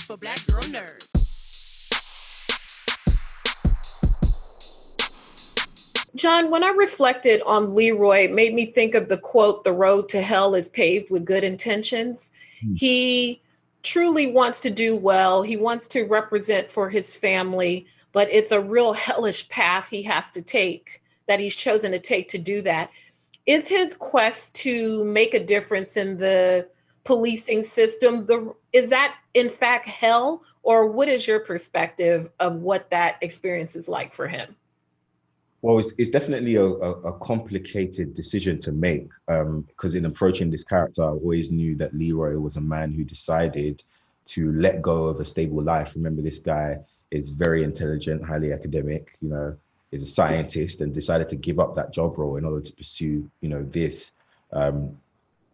for black girl nerds. John, when I reflected on Leroy, it made me think of the quote, "The road to hell is paved with good intentions." He truly wants to do well. He wants to represent for his family, but it's a real hellish path he has to take, that he's chosen to take to do that. Is his quest to make a difference in the policing system, is that in fact hell? Or what is your perspective of what that experience is like for him? Well, it's definitely a complicated decision to make, because in approaching this character, I always knew that Leroy was a man who decided to let go of a stable life. Remember, this guy is very intelligent, highly academic, is a scientist, and decided to give up that job role in order to pursue, this.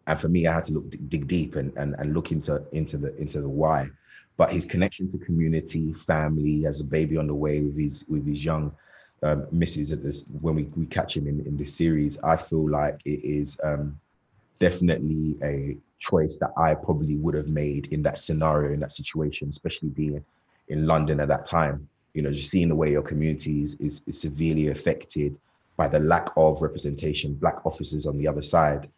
And for me, I had to dig deep and look into the why. But his connection to community, family, as a baby on the way with his young misses at this, when we catch him in this series, I feel like it is definitely a choice that I probably would have made in that scenario, in that situation, especially being in London at that time. Just seeing the way your community is severely affected by the lack of representation, black officers on the other side.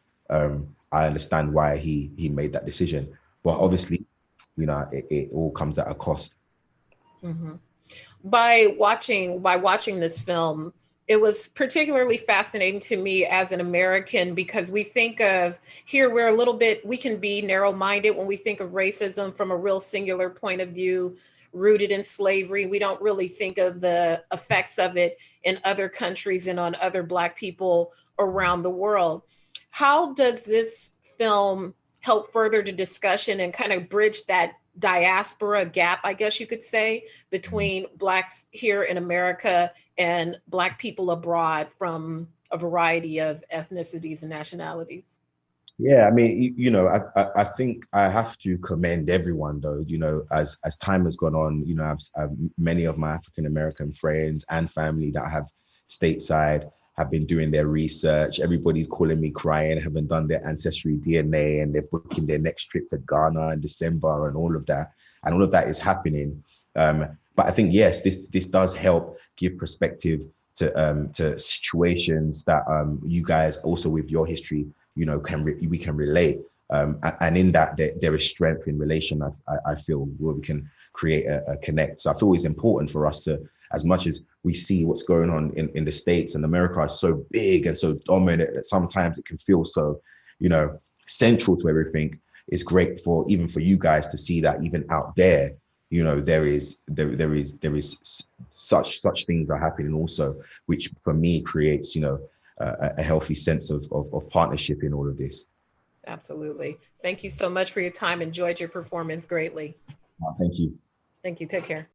I understand why he made that decision, but obviously, it all comes at a cost. Mm-hmm. By watching this film, it was particularly fascinating to me as an American, because we think of here, we can be narrow-minded when we think of racism from a real singular point of view, rooted in slavery. We don't really think of the effects of it in other countries and on other Black people around the world. How does this film help further the discussion and kind of bridge that diaspora gap, I guess you could say, between Blacks here in America and Black people abroad from a variety of ethnicities and nationalities? Yeah, I mean, I think I have to commend everyone, though. As time has gone on, I've many of my African American friends and family that have stateside have been doing their research. Everybody's calling me crying, haven't done their ancestry DNA, and they're booking their next trip to Ghana in December and all of that. And all of that is happening. But I think, yes, this does help give perspective to situations that you guys also with your history, we can relate. And in that, there is strength in relation, I feel, where we can create a connect. So I feel it's important for us to, as much as we see what's going on in the States, and America is so big and so dominant that sometimes it can feel so, central to everything. It's great even for you guys to see that even out there, there is such things are happening also, which for me creates, a healthy sense of partnership in all of this. Absolutely. Thank you so much for your time. Enjoyed your performance greatly. Thank you. Thank you. Take care.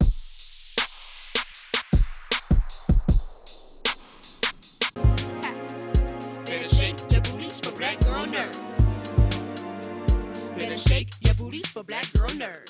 Better shake your booties for black girl nerds. Better shake your booties for black girl nerds.